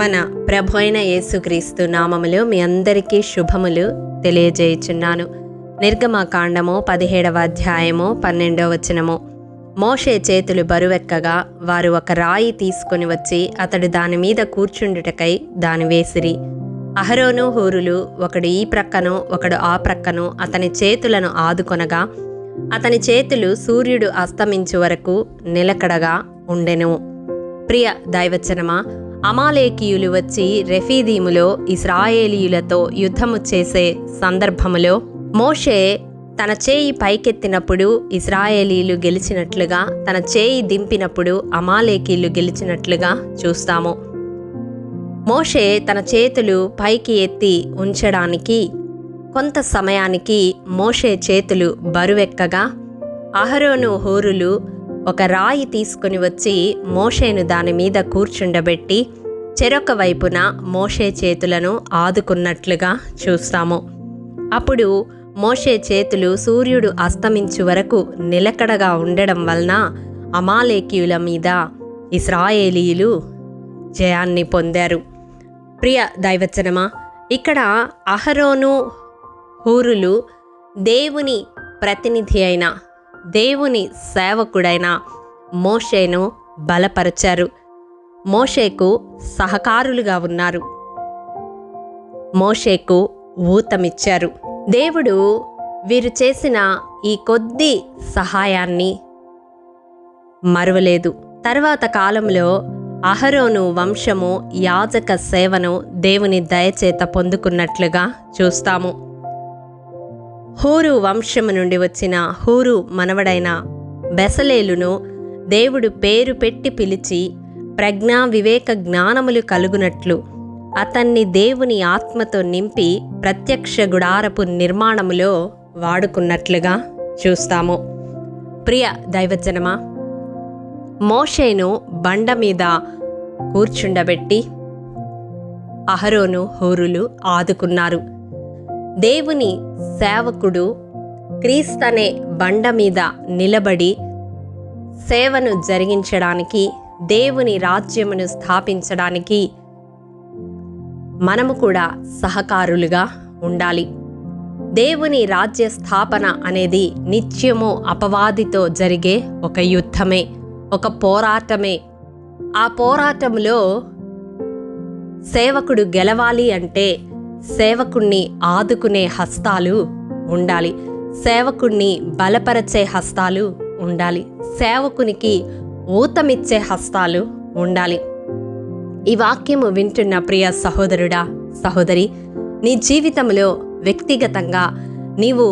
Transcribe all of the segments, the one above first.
మన ప్రభు అయిన యేసుక్రీస్తు నామములో మీ అందరికీ శుభములు తెలియజేయుచున్నాను. నిర్గమకాండము 17వ అధ్యాయము 12వ వచనము. మోషే చేతులు బరువెక్కగా వారు ఒక రాయి తీసుకొని వచ్చి అతడు దాని మీద కూర్చుండుటకై దాని వేసిరి. అహరోను హూరులు ఒకడు ఈ ప్రక్కను ఒకడు ఆ ప్రక్కను అతని చేతులను ఆదుకొనగా అతని చేతులు సూర్యుడు అస్తమించు వరకు నిలకడగా ఉండెను. ప్రియ దైవచనమా, అమాలేకీయులు వచ్చి రెఫీదీములో ఇశ్రాయేలీయులతో యుద్ధము చేసే సందర్భములో మోషే తన చేయి పైకెత్తినప్పుడు ఇశ్రాయేలీయులు గెలిచినట్లుగా, తన చేయి దింపినప్పుడు అమాలేకీయులు గెలిచినట్లుగా చూస్తాము. మోషే తన చేతులు పైకి ఎత్తి ఉంచడానికి కొంత సమయానికి మోషే చేతులు బరువెక్కగా అహరోను హూరులు ఒక రాయి తీసుకుని వచ్చి మోషేను దాని మీద కూర్చుండబెట్టి చెరొక వైపున మోషే చేతులను ఆదుకున్నట్లుగా చూస్తాము. అప్పుడు మోషే చేతులు సూర్యుడు అస్తమించు వరకు నిలకడగా ఉండడం వలన అమాలేకీయుల మీద ఇశ్రాయేలీయులు జయాన్ని పొందారు. ప్రియ దైవచనమా, ఇక్కడ అహరోను హూరులు దేవుని ప్రతినిధి అయిన, దేవుని సేవకుడైన మోషేను బలపరచారు. మోషేకు సహకారులుగా ఉన్నారు. మోషేకు ఊతమిచ్చారు. దేవుడు వీరు చేసిన ఈ కొద్ది సహాయాన్ని మరువలేదు. తర్వాత కాలంలో అహరోను వంశము యాజక సేవను దేవుని దయచేత పొందుకున్నట్లుగా చూస్తాము. హూరు వంశము నుండి వచ్చిన హూరు మనవడైన బెసలేలును దేవుడు పేరు పెట్టి పిలిచి ప్రజ్ఞా వివేక జ్ఞానములు కలుగునట్లు అతన్ని దేవుని ఆత్మతో నింపి ప్రత్యక్ష గుడారపు నిర్మాణములో వాడుకున్నట్లుగా చూస్తాము. ప్రియ దైవజనమా, మోషేను బండ మీద కూర్చుండబెట్టి అహరోను హూరులు ఆదుకున్నారు. దేవుని సేవకుడు క్రీస్తనే బండ మీద నిలబడి సేవను జరిగించడానికి, దేవుని రాజ్యమును స్థాపించడానికి మనము కూడా సహకారులుగా ఉండాలి. దేవుని రాజ్య స్థాపన అనేది నిత్యము అపవాదితో జరిగే ఒక యుద్ధమే, ఒక పోరాటమే. ఆ పోరాటంలో సేవకుడు గెలవాలి అంటే సేవకుణ్ణి ఆదుకునే హస్తాలు ఉండాలి, సేవకుణ్ణి బలపరచే హస్తాలు ఉండాలి, సేవకునికి ఊతమిచ్చే హస్తాలు ఉండాలి. ఈ వాక్యము వింటున్న ప్రియ సహోదరుడా, సహోదరి, నీ జీవితంలో వ్యక్తిగతంగా నీవు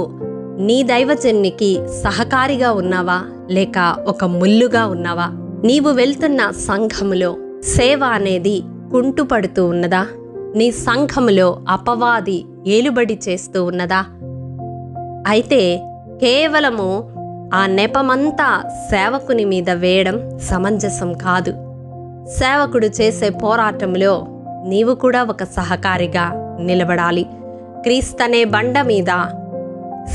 నీ దైవజనునికి సహకారిగా ఉన్నావా, లేక ఒక ముల్లుగా ఉన్నావా? నీవు వెళ్తున్న సంఘములో సేవ అనేది కుంటుపడుతూ ఉన్నదా? నీ సంఘములో అపవాది ఏలుబడి చేస్తూ ఉన్నదా? అయితే కేవలము ఆ నెపమంతా సేవకుని మీద వేయడం సమంజసం కాదు. సేవకుడు చేసే పోరాటంలో నీవు కూడా ఒక సహకారిగా నిలబడాలి. క్రీస్తనే బండ మీద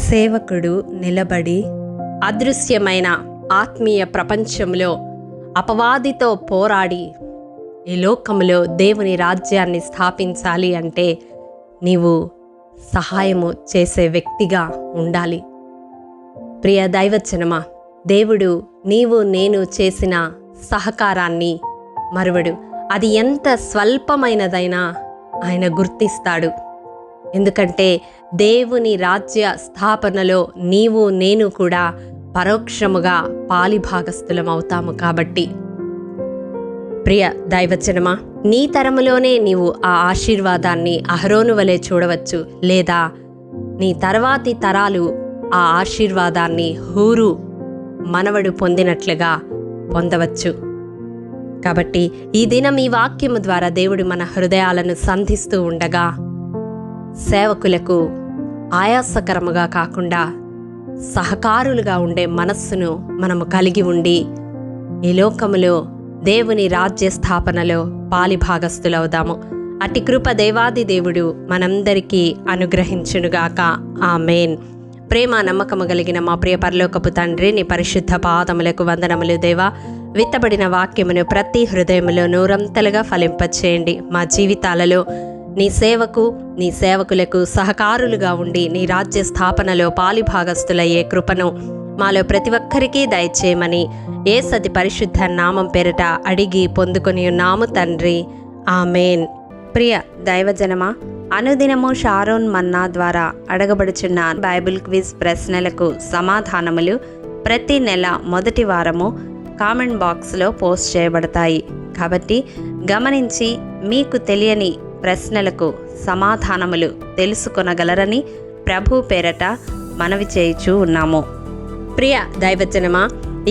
సేవకుడు నిలబడి అదృశ్యమైన ఆత్మీయ ప్రపంచంలో అపవాదితో పోరాడి ఈ లోకములో దేవుని రాజ్యాన్ని స్థాపించాలి అంటే నీవు సహాయము చేసే వ్యక్తిగా ఉండాలి. ప్రియ దైవజనమా, దేవుడు నీవు నేను చేసిన సహకారాన్ని మరువడు. అది ఎంత స్వల్పమైనదైనా ఆయన గుర్తిస్తాడు. ఎందుకంటే దేవుని రాజ్య స్థాపనలో నీవు నేను కూడా పరోక్షముగా పాలిభాగస్థులం అవుతాము. కాబట్టి ప్రియ దైవజనమా, నీ తరములోనే నీవు ఆ ఆశీర్వాదాన్ని అహరోను వలె చూడవచ్చు, లేదా నీ తర్వాతి తరాలు ఆ ఆశీర్వాదాన్ని హూరు మనవడు పొందినట్లుగా పొందవచ్చు. కాబట్టి ఈ దినం ఈ వాక్యము ద్వారా దేవుడు మన హృదయాలను సంధిస్తూ ఉండగా సేవకులకు ఆయాసకరముగా కాకుండా సహకారులుగా ఉండే మనస్సును మనము కలిగి ఉండి ఈ లోకములో దేవుని రాజ్య స్థాపనలో పాలిభాగస్థులవుదాము. అట్టి కృప దేవాది దేవుడు మనందరికీ అనుగ్రహించునుగాక. ఆమేన్. ప్రేమ నమ్మకము కలిగిన మా ప్రియ పరలోకపు తండ్రి, నీ పరిశుద్ధ పాదములకు వందనములు దేవా. విత్తబడిన వాక్యమును ప్రతి హృదయములో నూరంతలుగా ఫలింపచేయండి. మా జీవితాలలో నీ సేవకు, నీ సేవకులకు సహకారులుగా ఉండి నీ రాజ్య స్థాపనలో పాలిభాగస్తులయ్యే కృపను మాలో ప్రతి ఒక్కరికి దయచేయమని యేసతి పరిశుద్ధ నామం పేరిట అడిగి పొందుకొని ఉన్నాము తండ్రి. ఆమేన్. ప్రియ దైవజనమా, అనుదినము షారోన్ మన్నా ద్వారా అడగబడుచున్న బైబిల్ క్విజ్ ప్రశ్నలకు సమాధానములు ప్రతి నెల మొదటి వారము కామెంట్ బాక్స్లో పోస్ట్ చేయబడతాయి. కాబట్టి గమనించి మీకు తెలియని ప్రశ్నలకు సమాధానములు తెలుసుకొనగలరని ప్రభు పేరట మనవి చేయుచూ ఉన్నాము. ప్రియ దైవజనమా,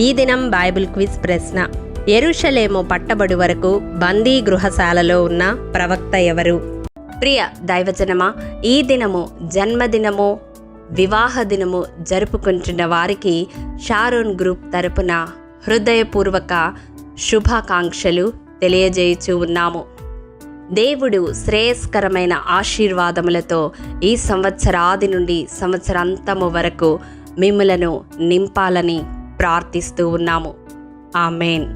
ఈ దినం బైబిల్ క్విజ్ ప్రశ్న: యెరూషలేము పట్టబడు వరకు బందీ గృహశాలలో ఉన్న ప్రవక్త ఎవరు? ప్రియ దైవజనమా, ఈ దినము జన్మదినము, వివాహ దినము జరుపుకుంటున్న వారికి షారోన్ గ్రూప్ తరపున హృదయపూర్వక శుభాకాంక్షలు తెలియజేయుచూ ఉన్నాము. దేవుడు శ్రేయస్కరమైన ఆశీర్వాదములతో ఈ సంవత్సరాది నుండి సంవత్సరాంతము వరకు మిమ్ములను నింపాలని ప్రార్థిస్తూ ఉన్నాము. ఆమేన్.